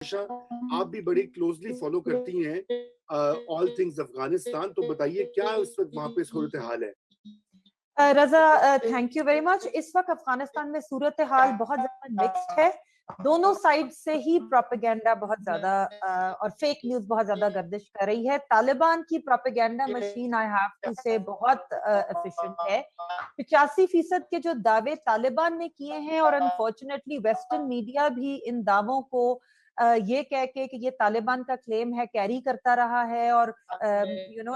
आशा, आप भी बड़ी क्लोजली फॉलो करती हैं ऑल थिंग्स अफगानिस्तान, तो बताइए क्या उस वक्त वहां पे सूरत हाल है? रजा, थैंक यू वेरी मच। इस वक्त अफगानिस्तान में सूरत हाल बहुत ज्यादा मिक्स्ड है। दोनों साइड से ही प्रोपेगेंडा बहुत ज्यादा और फेक न्यूज बहुत ज्यादा गर्दिश कर रही है। तालिबान की propaganda machine, I have to say, बहुत एफिशिएंट है। 85% के जो दावे तालिबान ने किए हैं, और अनफॉर्चुनेटली वेस्टर्न मीडिया भी इन दावों को ये कह के कि ये तालिबान का क्लेम है कैरी करता रहा है। और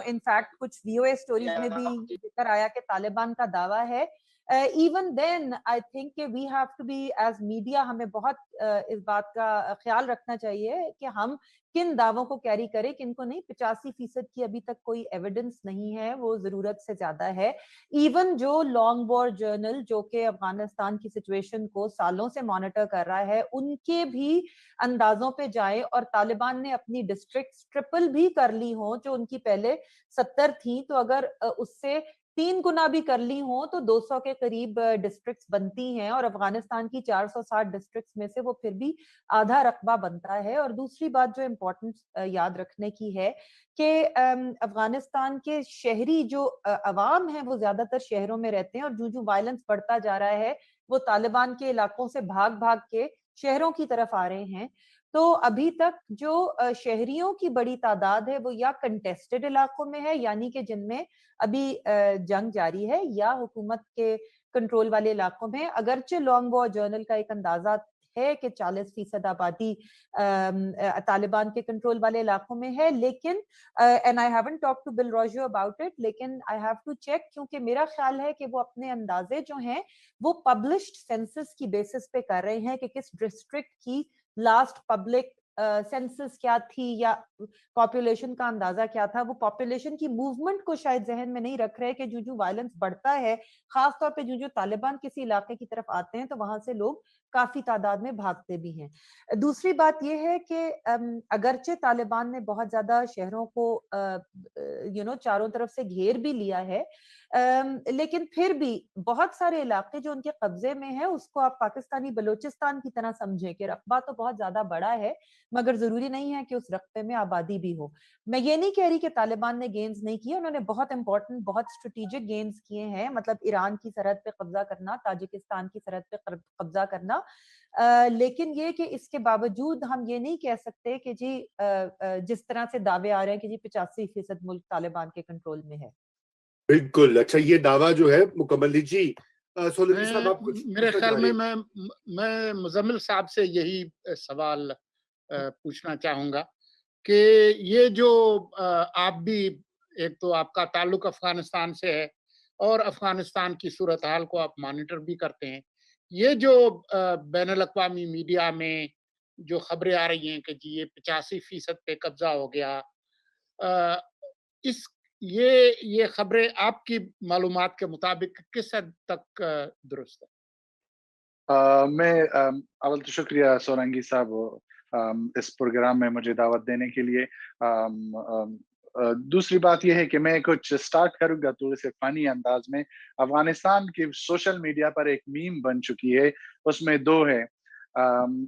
इनफैक्ट कुछ वीओए स्टोरीज में भी जिक्र आया कि तालिबान का दावा है। Even then I think we have to be as media, हमें बहुत इस बात का ख्याल रखना चाहिए कि हम किन दावों को कैरी करें, किनको नहीं। 85% की अभी तक कोई एविडेंस नहीं है, वो जरूरत से ज्यादा है। इवन जो लॉन्ग वॉर जर्नल, जो कि अफगानिस्तान की सिचुएशन को सालों से मॉनिटर कर रहा है, उनके भी अंदाजों पे जाए और तालिबान ने अपनी डिस्ट्रिक्ट ट्रिपल भी कर ली हो, जो उनकी पहले 70 थी, तो अगर उससे 3 गुना भी कर ली हो तो 200 के करीब डिस्ट्रिक्ट्स बनती हैं। और अफगानिस्तान की 460 डिस्ट्रिक्ट्स में से वो फिर भी आधा रकबा बनता है। और दूसरी बात जो इम्पोर्टेंट याद रखने की है कि अफगानिस्तान के शहरी जो अवाम है, वो ज्यादातर शहरों में रहते हैं, और जो वायलेंस बढ़ता जा रहा है, वो तालिबान के इलाकों से भाग भाग के शहरों की तरफ आ रहे हैं। तो अभी तक जो शहरियों की बड़ी तादाद है, वो या कंटेस्टेड इलाकों में है, यानी कि जिनमें अभी जंग जारी है, या हुकूमत के कंट्रोल वाले इलाकों में। अगरचे लॉन्ग वॉर जर्नल का एक अंदाजा है कि 40% आबादी तालिबान के कंट्रोल वाले इलाकों में है, लेकिन and I haven't talk to Bill Roggio about it, लेकिन आई हैव टू चेक, क्योंकि मेरा ख्याल है कि वो अपने अंदाजे जो हैं वो पब्लिश्ड सेंसस की बेसिस पे कर रहे हैं कि किस डिस्ट्रिक्ट की लास्ट पब्लिक सेंसस क्या थी, या पॉपुलेशन का अंदाजा क्या था। वो पॉपुलेशन की मूवमेंट को शायद जहन में नहीं रख रहे कि जो वायलेंस बढ़ता है, खास तौर पे जो तालिबान किसी इलाके की तरफ आते हैं, तो वहां से लोग काफी तादाद में भागते भी हैं। दूसरी बात यह है कि अगरचे तालिबान ने बहुत ज्यादा शहरों को चारों तरफ से घेर भी लिया है, लेकिन फिर भी बहुत सारे इलाके जो उनके कब्जे में है, उसको आप पाकिस्तानी बलूचिस्तान की तरह समझें कि रकबा तो बहुत ज्यादा बड़ा है, मगर जरूरी नहीं है कि उस रकबे में आबादी भी हो। मैं ये नहीं कह रही कि तालिबान ने गेन्स नहीं किए, उन्होंने बहुत इंपॉर्टेंट, बहुत स्ट्रेटेजिक गेन्स किए हैं। मतलब ईरान की सरहद पे कब्जा करना, ताजिकिस्तान की सरहद पे कब्जा करना, लेकिन ये कि इसके बावजूद हम ये नहीं कह सकते कि जी जिस तरह से दावे आ रहे हैं कि जी 85% मुल्क तालिबान के कंट्रोल में है। बिल्कुल। अच्छा, ये दावा जो है मुकम्मल जी, सोलंकी साहब आप कुछ मेरे पूछना ख्याल चाह में रहे थे? मैं मुजम्मिल साहब से यही सवाल पूछना चाहूंगा कि ये जो आप भी, एक तो आपका ताल्लुक अफगानिस्तान से है और अफगानिस्तान की सूरत हाल को आप मॉनिटर भी करते हैं, ये जो बैनुल अक़वामी मीडिया में जो खबरें आ रही हैं कि जी ये 85% पे कब्जा हो गया, अ, इस ये खबरें आपकी मालूमात के मुताबिक किस हद तक दुरुस्त है? मैं अव्वल तो शुक्रिया सोलंकी साहब इस प्रोग्राम में मुझे दावत देने के लिए। दूसरी बात यह है कि मैं कुछ स्टार्ट करूंगा थोड़े से फनी अंदाज में। अफगानिस्तान की सोशल मीडिया पर एक मीम बन चुकी है, उसमें दो है।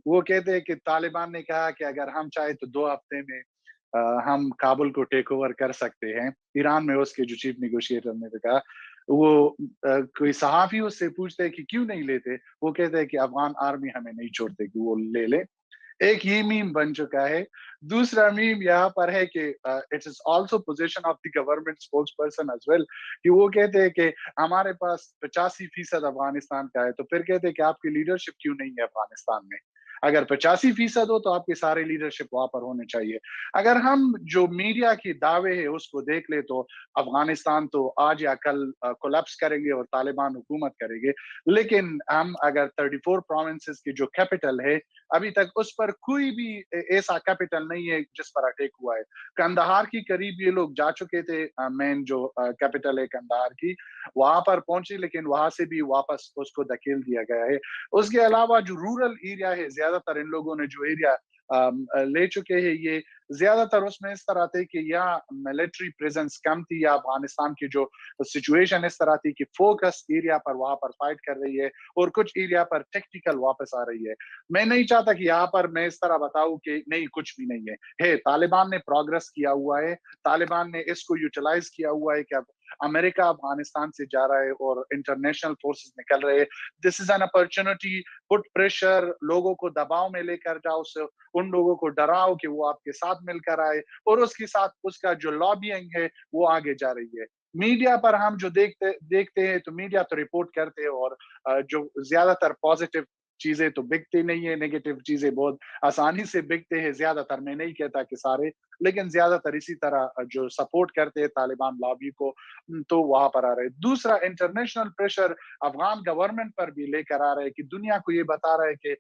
वो कहते हैं कि तालिबान ने कहा कि अगर हम चाहे तो 2 हफ्ते में हम काबुल को टेक ओवर कर सकते हैं। ईरान में उसके जो चीफ नेगोशिएटर ने तो कहा, वो कोई सहाफी उससे पूछते हैं कि क्यों नहीं लेते, वो कहते हैं कि अफगान आर्मी हमें नहीं छोड़ते कि वो ले ले। एक ये मीम बन चुका है। दूसरा मीम यहाँ पर है कि it is also position of the government spokesperson as well, कि वो कहते हैं कि हमारे पास 85% अफगानिस्तान का है, तो फिर कहते हैं कि आपकी लीडरशिप क्यों नहीं है अफगानिस्तान में। अगर 85% हो तो आपके सारे लीडरशिप वहां पर होने चाहिए। अगर हम जो मीडिया की दावे है उसको देख ले तो अफगानिस्तान तो आज या कल कोलैप्स करेंगे और तालिबान हुकूमत करेंगे। लेकिन हम अगर 34 प्रोविंसेस की जो कैपिटल है, अभी तक उस पर कोई भी ऐसा कैपिटल नहीं है जिस पर अटैक हुआ है। कंदहार की करीब ये लोग जा चुके थे, मेन जो कैपिटल है कंदहार की, वहां पर पहुंचे, लेकिन वहां से भी वापस उसको धकेल दिया गया है। उसके अलावा जो रूरल एरिया है, ज्यादातर इन लोगों ने जो एरिया ले चुके हैं, ये ज्यादातर उसमें इस तरह थे कि या मिलिट्री प्रेजेंस कम थी या अफगानिस्तान की जो सिचुएशन इस तरह थी कि फोकस एरिया पर वहां पर फाइट कर रही है और कुछ एरिया पर टेक्निकल वापस आ रही है। मैं नहीं चाहता कि यहाँ पर मैं इस तरह बताऊं कि नहीं कुछ भी नहीं है। तालिबान ने प्रोग्रेस किया हुआ है, तालिबान ने इसको यूटिलाइज किया हुआ है कि अब अमेरिका अफगानिस्तान से जा रहा है और इंटरनेशनल फोर्सेस निकल रहे हैं। This is an opportunity, put pressure, लोगों को दबाव में लेकर जाओ, उन लोगों को डराओ कि वो आपके साथ मिलकर आए और उसके साथ उसका जो लॉबिंग है वो आगे जा रही है। मीडिया पर हम जो देखते हैं तो मीडिया तो रिपोर्ट करते हैं और जो ज्यादातर पॉजिटिव चीजें तो बिकती नहीं है, नेगेटिव चीजें बहुत आसानी से बिकते हैं ज्यादातर, मैं नहीं कहता कि सारे, लेकिन ज्यादातर इसी तरह जो सपोर्ट करते हैं तालिबान लॉबी को तो वहां पर आ रहे हैं। दूसरा, इंटरनेशनल प्रेशर अफगान गवर्नमेंट पर भी लेकर आ रहे हैं कि दुनिया को ये बता रहा है कि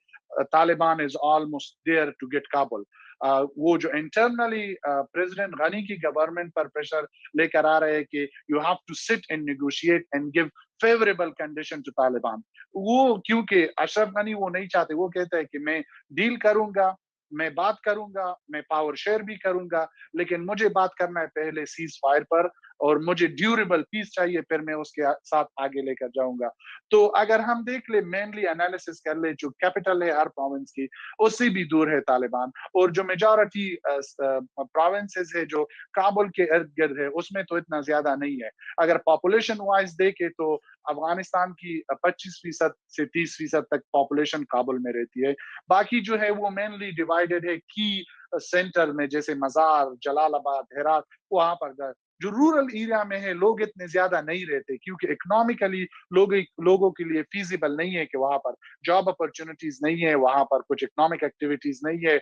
Taliban is almost there to get Kabul. वो जो इंटरनली प्रेसिडेंट गनी की गवर्नमेंट पर प्रेशर लेकर आ रहे हैं कि you have to sit and negotiate and give favourable condition to Taliban. वो क्योंकि अशरफ गनी वो नहीं चाहते, वो कहते हैं कि मैं डील करूंगा, मैं बात करूंगा, मैं पावर शेयर भी करूंगा, लेकिन मुझे बात करना है पहले सीज फायर पर और मुझे ड्यूरेबल पीस चाहिए, फिर मैं उसके साथ आगे लेकर जाऊंगा। तो अगर हम देख ले, मेनली एनालिसिस कर ले, जो कैपिटल है हर प्रोविंस की उससे भी दूर है तालिबान, और जो मेजॉरिटी प्रोविंसेस है जो काबुल के इर्द गिर्द है उसमें तो इतना ज्यादा नहीं है। अगर पॉपुलेशन वाइज देखे तो अफगानिस्तान की 25% से 30% तक पॉपुलेशन काबुल में रहती है, बाकी जो है वो मेनली डिवाइडेड है की सेंटर में, जैसे मजार, जलालाबाद, हेरात, वहां पर जो रूरल एरिया में है लोग इतने ज्यादा नहीं रहते क्योंकि इकोनॉमिकली लोगों के लिए फीजिबल नहीं है कि वहां पर जॉब अपॉर्चुनिटीज नहीं है, वहां पर कुछ इकोनॉमिक एक्टिविटीज नहीं है,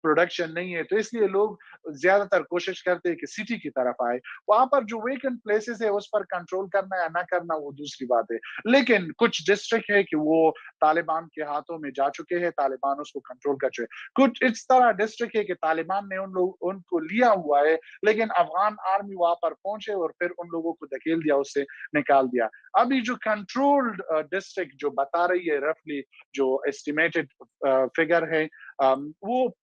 प्रोडक्शन नहीं है, तो इसलिए लोग ज्यादातर कोशिश करते हैं कि सिटी की तरफ आए। वहां पर जो वेकेंट प्लेसेस है उस पर कंट्रोल करना या ना करना वो दूसरी बात है, लेकिन कुछ डिस्ट्रिक्ट है कि वो तालिबान के हाथों में जा चुके हैं, तालिबान उसको कंट्रोल कर चुके हैं। कुछ इस तरह डिस्ट्रिक्ट है कि तालिबान ने उनको लिया हुआ है, लेकिन अफगान आर्मी वहां पर पहुंचे और फिर उन लोगों को धकेल दिया, उससे निकाल दिया। अभी जो कंट्रोल्ड डिस्ट्रिक्ट जो बता रही है रफली जो एस्टिमेटेड फिगर है, वो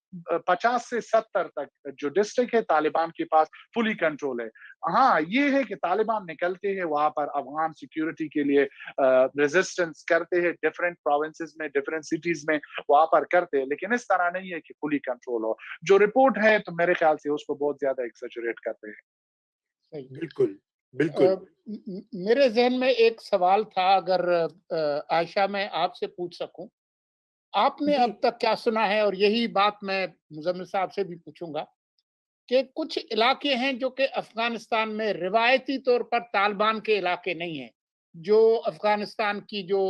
50 से 70 तक जो डिस्ट्रिक्ट है तालिबान के पास फुली कंट्रोल है। हाँ, ये है कि तालिबान निकलते हैं वहां पर अफगान सिक्योरिटी के लिए रेजिस्टेंस करते हैं, डिफरेंट प्रोविंसेस में, डिफरेंट सिटीज में वहां पर करते हैं, लेकिन इस तरह नहीं है कि फुली कंट्रोल हो। जो रिपोर्ट है तो मेरे ख्याल से उसको बहुत ज्यादा एक्सेजरेट करते हैं। बिल्कुल बिल्कुल। मेरे जहन में एक सवाल था, अगर आयशा मैं आपसे पूछ सकूं, आपने अब तक क्या सुना है, और यही बात मैं मुजम्मिल साहब से भी पूछूंगा कि कुछ इलाके हैं जो कि अफगानिस्तान में रिवायती तौर पर तालिबान के इलाके नहीं हैं, जो अफगानिस्तान की जो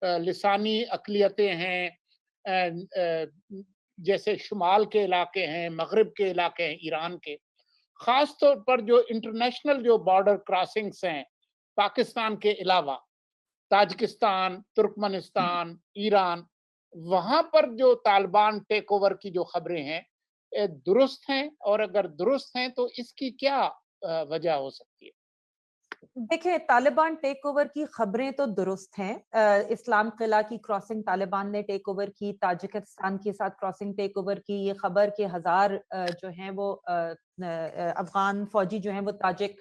लिसानी अकलियतें हैं, जैसे शुमाल के इलाके हैं, मगरिब के इलाके हैं, ईरान के, खास तौर पर जो इंटरनेशनल जो बॉर्डर क्रॉसिंग्स हैं पाकिस्तान के अलावा, ताजिकिस्तान, तुर्कमेनिस्तान, ईरान, वहां पर जो तालिबान टेक ओवर की जो खबरें हैं दुरुस्त हैं, और अगर दुरुस्त हैं तो इसकी क्या वजह हो सकती है? देखिए, तालिबान टेक ओवर की खबरें तो दुरुस्त हैं। इस्लाम किला की क्रॉसिंग तालिबान ने टेक ओवर की, ताजिकिस्तान के साथ क्रॉसिंग टेक ओवर की, ये खबर के 1000 जो हैं वो अफगान फौजी जो हैं वो ताजिक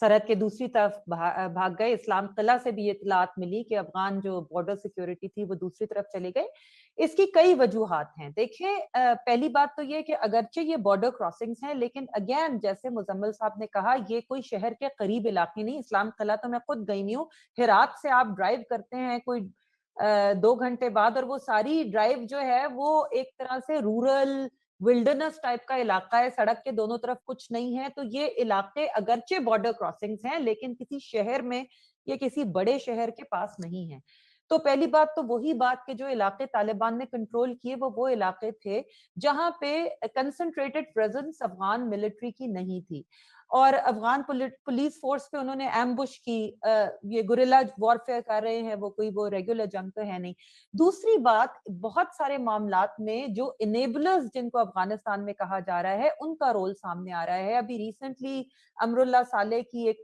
सरहद के दूसरी तरफ भाग गए। इस्लाम किला से भी ये इत्तलात मिली कि अफगान जो बॉर्डर सिक्योरिटी थी वो दूसरी तरफ चले गए। इसकी कई वजूहात हैं। देखिए, पहली बात तो ये कि अगरचे ये बॉर्डर क्रॉसिंग्स हैं, लेकिन अगेन जैसे मुजम्मिल साहब ने कहा, ये कोई शहर के करीब इलाके नहीं। इस्लाम किला तो मैं खुद गई हुई हूँ, हेरात से आप ड्राइव करते हैं कोई 2 घंटे बाद, और वो सारी ड्राइव जो है वो एक तरह से रूरल विल्डरनेस टाइप का इलाका है, सड़क के दोनों तरफ कुछ नहीं है। तो ये इलाके अगरचे बॉर्डर क्रॉसिंग्स हैं, लेकिन किसी शहर में या किसी बड़े शहर के पास नहीं है। तो पहली बात तो वही बात कि जो इलाके तालिबान ने कंट्रोल किए वो इलाके थे जहां पे कंसंट्रेटेड प्रेजेंस अफगान मिलिट्री की नहीं थी, और अफगान पुलिस फोर्स पे उन्होंने एम्बुश की। ये गुरिल्ला वॉरफेयर कर रहे हैं, वो रेगुलर जंग तो है नहीं। दूसरी बात, बहुत सारे मामलात में जो इनेबलर्स जिनको अफगानिस्तान में कहा जा रहा है उनका रोल सामने आ रहा है। अभी रिसेंटली अमरुल्लाह सालेह की एक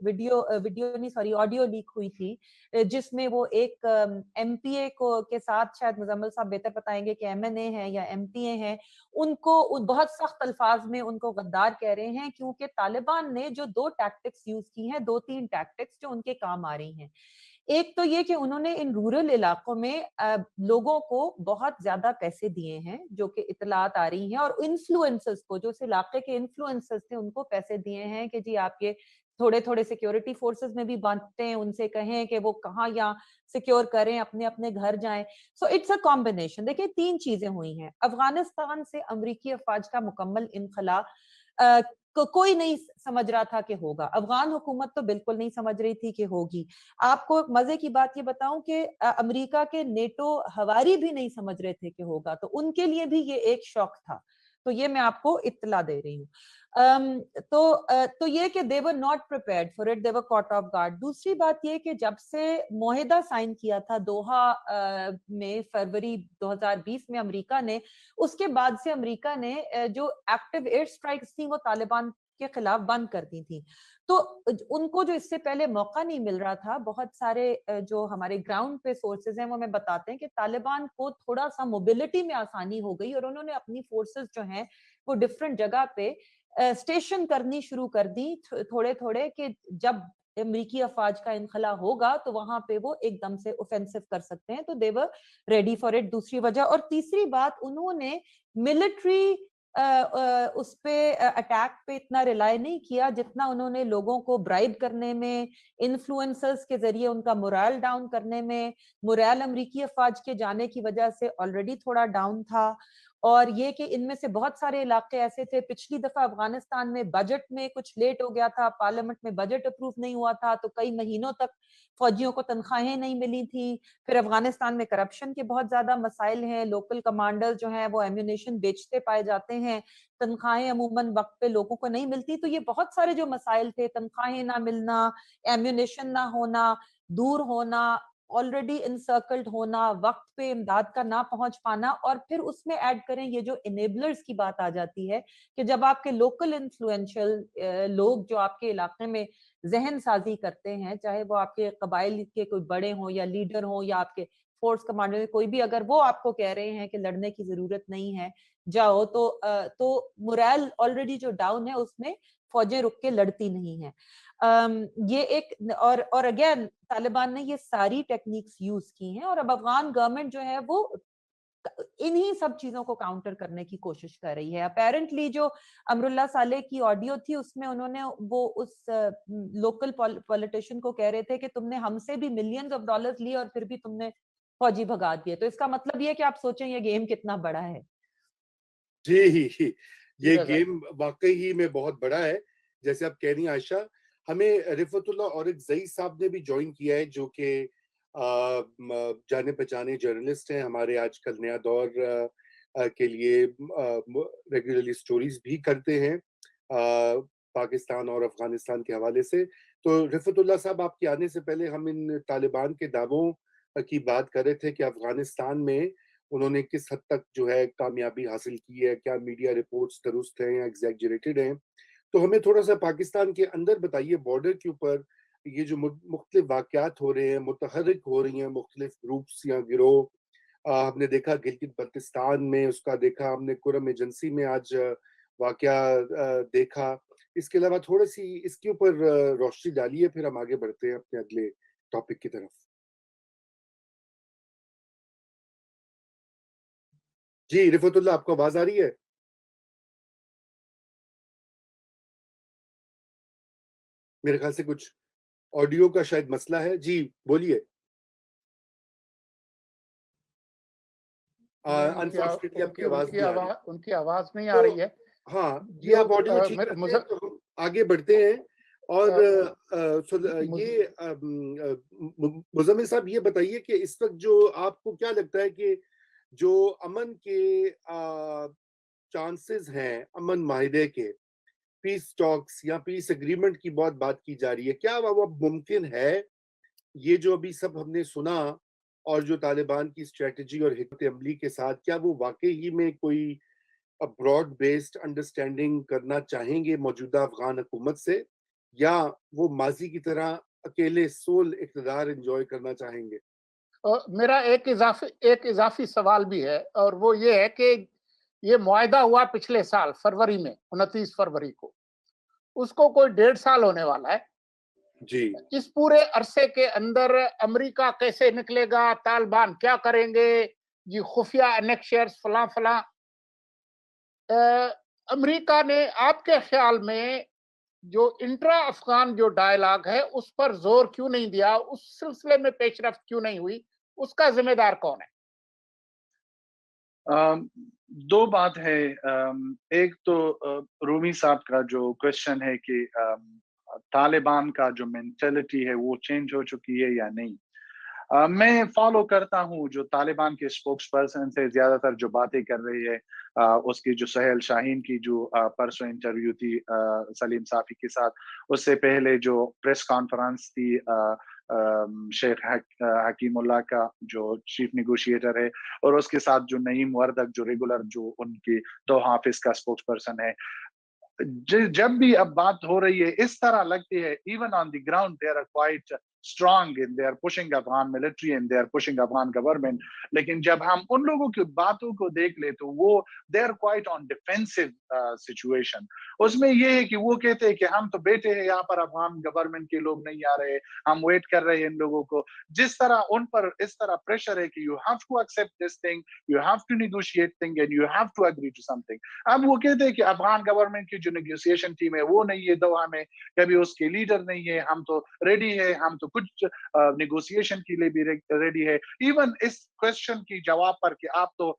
ऑडियो लीक हुई थी, जिसमें वो एक MPA को के साथ, शायद मुजम्मिल साहब बेहतर बताएंगे कि MNA है या MPA है, उनको बहुत सख्त अल्फाज में उनको गद्दार कह रहे हैं, क्योंकि तालिबान ने जो 2 टैक्टिक्स यूज की हैं, 2-3 टैक्टिक्स जो उनके काम आ रही हैं। एक तो ये कि उन्होंने इन रूरल इलाकों में लोगों को बहुत ज्यादा पैसे दिए हैं, जो कि इतलात आ रही हैं, और इन्फ्लुएंसर्स को, जो उस इलाके के इन्फ्लुएंसर्स थे, उनको पैसे दिए हैं कि जी आप ये थोड़े थोड़े सिक्योरिटी फोर्सेस में भी बांटते हैं, उनसे कहें कि वो कहाँ यहाँ सिक्योर करें, अपने अपने घर जाएं। So it's a combination. देखिए 3 चीजें हुई हैं। अफगानिस्तान से अमरीकी अफवाज का मुकम्मल इनखला कोई नहीं समझ रहा था कि होगा। अफगान हुकूमत तो बिल्कुल नहीं समझ रही थी कि होगी। आपको मजे की बात ये बताऊं कि अमेरिका के नेटो हवारी भी नहीं समझ रहे थे कि होगा, तो उनके लिए भी ये एक शौक था। तो ये मैं आपको इत्तला दे रही हूँ। तो ये कि they were not prepared for it, they were caught off guard। दूसरी बात ये कि जब से मुआहिदा साइन किया था दोहा में फरवरी 2020 में अमेरिका ने, उसके बाद से अमेरिका ने जो एक्टिव एयर स्ट्राइक्स थी वो तालिबान के खिलाफ बंद कर दी थी। तो उनको जो इससे पहले मौका नहीं मिल रहा था, बहुत सारे जो हमारे ग्राउंड पे सोर्सेज हैं वो हमें बताते हैं कि तालिबान को थोड़ा सा मोबिलिटी में आसानी हो गई और उन्होंने अपनी फोर्सेस जो हैं वो डिफरेंट जगह पे स्टेशन करनी शुरू कर दी थोड़े थोड़े, कि जब अमरीकी अफवाज का इनखला होगा तो वहां पे वो एकदम से ऑफेंसिव कर सकते हैं। तो दे वर रेडी फॉर इट, दूसरी वजह। और तीसरी बात, उन्होंने मिलिट्री उस पे अटैक पे इतना रिलाय नहीं किया जितना उन्होंने लोगों को ब्राइब करने में, इन्फ्लुएंसर्स के जरिए उनका मोरल डाउन करने में। मोरल अमरीकी अफवाज के जाने की वजह से ऑलरेडी थोड़ा डाउन था, और ये कि इनमें से बहुत सारे इलाके ऐसे थे, पिछली दफा अफगानिस्तान में बजट में कुछ लेट हो गया था, पार्लियामेंट में बजट अप्रूव नहीं हुआ था, तो कई महीनों तक फौजियों को तनख्वाहें नहीं मिली थी। फिर अफगानिस्तान में करप्शन के बहुत ज्यादा मसाइल हैं, लोकल कमांडर्स जो हैं वो एम्यूनेशन बेचते पाए जाते हैं, तनख्वाहें अमूमन वक्त पे लोगों को नहीं मिलती। तो ये बहुत सारे जो मसाइल थे, तनख्वाहें ना मिलना, एम्यूनेशन ना होना, दूर होना, ऑलरेडी इंसर्कल्ड होना, वक्त पे इमदाद का ना पहुंच पाना, और फिर उसमें ऐड करें ये जो इनेबलर्स की बात आ जाती है कि जब आपके लोकल इन्फ्लुएंशियल लोग जो आपके इलाके में जहन साजी करते हैं, चाहे वो आपके कबाइल के कोई बड़े हों या लीडर हों या आपके फोर्स कमांडर कोई भी, अगर वो आपको कह रहे हैं कि लड़ने की जरूरत नहीं है, जाओ, तो मोरल ऑलरेडी जो डाउन है उसमें फौजें रुक के लड़ती नहीं है। ये एक, और अगेन तालिबान ने ये सारी टेक्निक्स यूज की हैं, और अब अफगान गवर्नमेंट जो है वो इन्हीं सब चीजों को काउंटर करने की कोशिश कर रही है। अपेरेंटली जो अमरुल्लाह सालेह की ऑडियो थी उसमें उन्होंने वो उस लोकल पॉलिटिशियन को कह रहे थे कि तुमने हमसे भी मिलियंस ऑफ डॉलर्स लिए और फिर भी तुमने फौजी भगा दिए। तो इसका मतलब ये कि आप सोचें ये गेम कितना बड़ा है। जी, ये गेम वाकई ही में बहुत बड़ा है। जैसे आप कह रही हैं आयशा, हमें रिफतुल्लाह औरक ज़ई साहब ने भी ज्वाइन किया है, जो कि जाने पहचाने जर्नलिस्ट हैं, हमारे आजकल नया दौर के लिए रेगुलरली स्टोरीज भी करते हैं पाकिस्तान और अफगानिस्तान के हवाले से। तो रिफतुल्लाह साहब, आपके आने से पहले हम इन तालिबान के दावों की बात कर रहे थे कि अफगानिस्तान में उन्होंने किस हद तक जो है कामयाबी हासिल की है, क्या मीडिया रिपोर्ट्स दुरुस्त हैं या एग्जैजरेटेड हैं। तो हमें थोड़ा सा पाकिस्तान के अंदर बताइए, बॉर्डर के ऊपर ये जो मुख्तलिफ वाक़यात हो रहे हैं, मुतहर्रिक हो रही हैं मुख्तलिफ ग्रुप्स या गिरोह। हमने देखा गिलगित बल्तिस्तान में, उसका देखा हमने कुरम एजेंसी में आज वाक़या देखा। इसके अलावा थोड़ी सी इसके ऊपर रोशनी डालिए, फिर हम आगे बढ़ते हैं अपने अगले टॉपिक की तरफ। जी रिफतुल्लाह, आपको आवाज आ रही है? मेरे ख्याल से कुछ ऑडियो का शायद मसला है। जी बोलिए। अनफॉर्चुनेटली आपकी आवाज नहीं आ रही। उनकी आवाज नहीं आ रही है। हाँ, ये आप ऑडियो ठीक करते हैं तो हम आगे बढ़ते हैं। और ये मुजम्मिल साहब, ये बताइए कि इस वक्त जो आपको क्या लगता है कि जो अमन के चांसेस हैं, अमन माहिदे के, पीस टॉक्स या पीस एग्रीमेंट की बहुत बात की जा रही है, क्या वो मुमकिन है? ये जो अभी सब हमने सुना और जो तालिबान की स्ट्रेटजी और हिकमत अमली के साथ, क्या वो वाकई ही में कोई ब्रॉड बेस्ड अंडरस्टैंडिंग करना चाहेंगे मौजूदा अफगान हुकूमत से, या वो माजी की तरह अकेले सोल इक़्तिदार एंजॉय करना चाहेंगे? मेरा एक इजाफी सवाल भी है, और वो ये है कि ये मुआहदा हुआ पिछले साल फरवरी में, 29 फरवरी को, उसको कोई 1.5 साल होने वाला है। जी इस पूरे अरसे के अंदर अमेरिका कैसे निकलेगा, तालिबान क्या करेंगे, ये खुफिया एनेक्शर्स फलां फलां, अमेरिका ने आपके ख्याल में जो इंट्रा अफगान जो डायलॉग है उस पर जोर क्यों नहीं दिया, उस सिलसिले में पेशरफ्त क्यों नहीं हुई, उसका जिम्मेदार कौन है? दो बात है। एक तो रूमी साहब का जो क्वेश्चन है कि तालिबान का जो मेंटेलिटी है वो चेंज हो चुकी है या नहीं। मैं फॉलो करता हूँ जो तालिबान के स्पोक्स पर्सन से ज्यादातर जो बातें कर रही है, उसकी जो सहेल शाहीन की जो परसों इंटरव्यू थी सलीम साफी के साथ, उससे पहले जो प्रेस कॉन्फ्रेंस थी शेख हकीमुल्लाह का जो चीफ नेगोशिएटर है, और उसके साथ जो नईम वर्दक जो रेगुलर जो उनकी तो हाफिज का स्पोक्स पर्सन है, जब भी अब बात हो रही है इस तरह लगती है even on the ground they are quite strong in they are pushing Afghan military and they are pushing Afghan government. लेकिन जब हम उन लोगों की बातों को देख ले तो वो they are quite on defensive situation. उसमें ये है कि वो कहते हैं कि हम तो बैठे हैं यहाँ पर, अफगान गवर्नमेंट के लोग नहीं आ रहे, हम वेट कर रहे हैं इन लोगों को। जिस तरह उन पर इस तरह प्रेशर है कि you have to accept this thing, you have to negotiate thing and you have to agree to something. अब वो कहते हैं कि अफगान गवर्नमेंट की जो नेगोशिएशन टीम है वो नहीं है दोहा में, कभी उसके लीडर नहीं है, हम तो रेडी है, हम तो कुछ नेगोशिएशन के लिए भी रेडी है। इवन इस क्वेश्चन की जवाब पर कि आप तो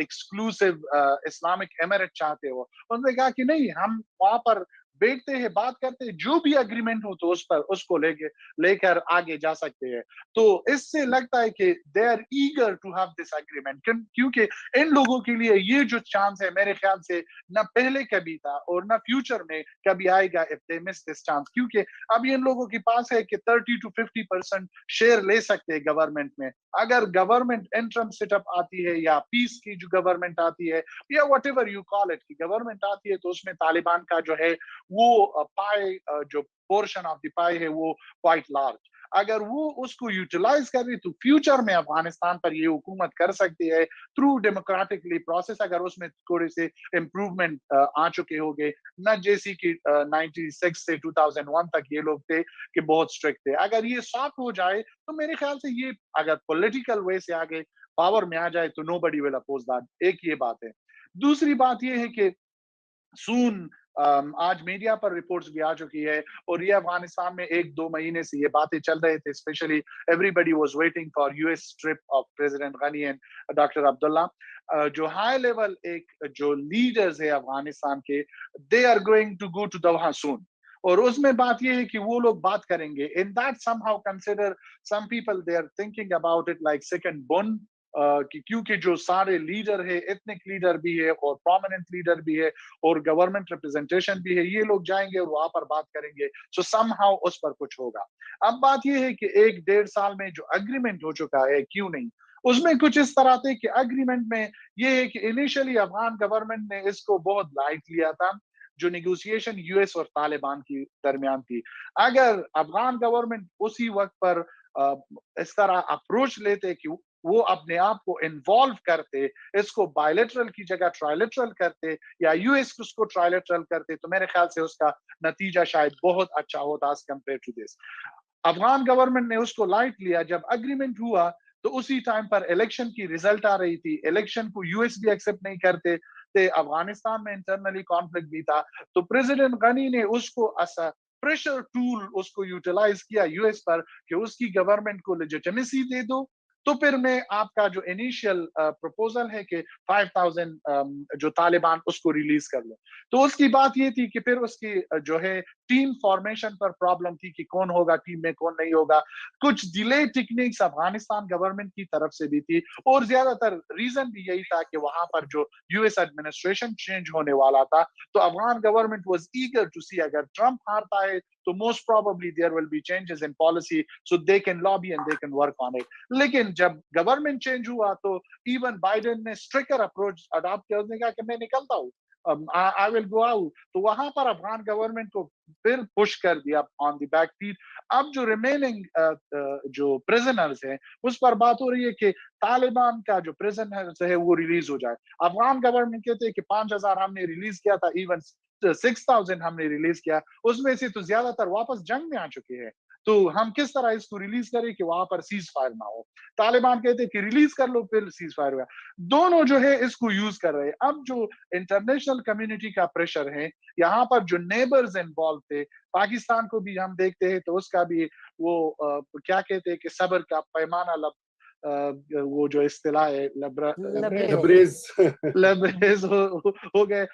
एक्सक्लूसिव इस्लामिक एमिरेट चाहते हो, उन्होंने कहा कि नहीं, हम वहां पर बैठते हैं, बात करते हैं, जो भी एग्रीमेंट हो तो उस पर उसको लेकर आगे जा सकते हैं। तो इससे लगता है कि they are eager to have this agreement, क्योंकि इन लोगों के लिए ये जो चांस है मेरे ख्याल से न पहले कभी था और न फ्यूचर में कभी आएगा if they miss this chance. क्योंकि अब इन लोगों के पास है कि 30 to 50% शेयर ले सकते हैं गवर्नमेंट में। अगर गवर्नमेंट इंटरम सेटअप आती है या पीस की जो गवर्नमेंट आती है या what ever you call it की गवर्नमेंट आती है, तो उसमें तालिबान का जो है वो पाई, जो पोर्शन ऑफ द पाई है वो क्वाइट लार्ज। अगर वो उसको यूटिलाइज कर रही तो फ्यूचर में अफगानिस्तान पर ये हुकूमत कर सकती है थ्रू डेमोक्रेटिकली प्रोसेस, अगर उसमें थोड़े से इम्प्रूवमेंट आ चुके होंगे, न जैसी कि 96 से 2001 तक ये लोग थे कि बहुत स्ट्रिक्ट थे। अगर ये सॉफ्ट हो जाए तो मेरे ख्याल से ये अगर पॉलिटिकल वे से आगे पावर में आ जाए तो नोबडी विल अपोज दैट। एक ये बात है। दूसरी बात ये है कि सून आज मीडिया पर रिपोर्ट्स भी आ चुकी है और ये अफगानिस्तान में 1-2 महीने से ये बातें चल रहे थे, specially everybody was waiting for US trip of president Ghani and doctor Abdullah. जो हाई लेवल एक जो लीडर्स है अफगानिस्तान के, they are going to go to Doha soon, और उसमें बात ये है कि वो लोग बात करेंगे। In that somehow consider some people they are thinking about it like second Bonn, क्योंकि जो सारे लीडर है, एथनिक लीडर भी है और प्रोमिनेंट लीडर भी है और गवर्नमेंट रिप्रेजेंटेशन भी है, ये लोग जाएंगे और वहां पर बात करेंगे, सो समहाउ उस पर कुछ होगा। अब बात ये है कि 1-1.5 साल में जो एग्रीमेंट हो चुका है, क्यों नहीं उसमें कुछ इस तरह थे कि एग्रीमेंट में ये है कि इनिशियली अफगान गवर्नमेंट ने इसको बहुत लाइट लिया था, जो नेगोशिएशन यूएस और तालिबान की दरमियान थी। अगर अफगान गवर्नमेंट उसी वक्त पर इस तरह अप्रोच लेते कि वो अपने आप को इन्वॉल्व करते, इसको बायलैटरल की जगह ट्राइलेटरल करते या यूएस उसको ट्राइलेटरल करते, तो मेरे ख्याल से उसका नतीजा शायद बहुत अच्छा होता as compare to this. Afghan government ने उसको लाइट लिया। जब एग्रीमेंट हुआ तो उसी टाइम पर इलेक्शन की रिजल्ट आ रही थी, इलेक्शन को यूएस भी एक्सेप्ट नहीं करते थे, अफगानिस्तान में इंटरनली कॉन्फ्लिक्ट भी था, तो प्रेसिडेंट गनी ने उसको ऐसा प्रेशर टूल उसको यूटिलाइज किया यूएस पर कि उसकी गवर्नमेंट को लेजिटिमेसी दे दो। तो फिर मैं आपका जो इनिशियल प्रपोजल है कि 5000 जो तालिबान उसको रिलीज कर लो, तो उसकी बात ये थी कि फिर उसकी जो है टीम फॉर्मेशन पर प्रॉब्लम थी कि कौन होगा टीम में कौन नहीं होगा, कुछ डिले टेक्निक्स अफगानिस्तान गवर्नमेंट की तरफ से भी थी, और ज्यादातर रीजन भी यही था कि वहां पर जो यूएस एडमिनिस्ट्रेशन चेंज होने वाला था, तो Afghan government was eager to see अगर ट्रंप हारता है तो most probably there will be changes in policy so they can lobby and they can work on it. लेकिन जब गवर्नमेंट चेंज हुआ तो इवन बाइडेन ने स्ट्रिक्टर अप्रोच अडॉप्ट किया, उसने कहा कि मैं निकलता हूँ, आई विल गो आउट, तो वहां पर अफगान गवर्नमेंट को फिर पुश कर दिया ऑन द बैक फीट। अब जो रिमेनिंग जो प्रिजनर्स हैं उस पर बात हो रही है कि तालिबान का जो प्रिजनर्स है वो रिलीज हो जाए। अफगान गवर्नमेंट कहते हैं कि 5,000 हमने रिलीज किया था, इवन 6,000 हमने रिलीज किया, उसमें से तो ज्यादातर वापस जंग में आ चुके हैं, तो हम किस तरह इसको रिलीज करें कि वहां पर सीज फायर ना हो। तालिबान कहते हैं कि रिलीज कर लो, फिर सीज फायर हुआ। दोनों जो है इसको यूज कर रहे हैं। अब जो इंटरनेशनल कम्युनिटी का प्रेशर है, यहाँ पर जो नेबर्स इन्वॉल्व थे, पाकिस्तान को भी हम देखते हैं तो उसका भी वो क्या कहते हैं कि सब्र का पैमाना वो जो इस्तिलाह है लबरेज लबरेज लबरेज हो गए।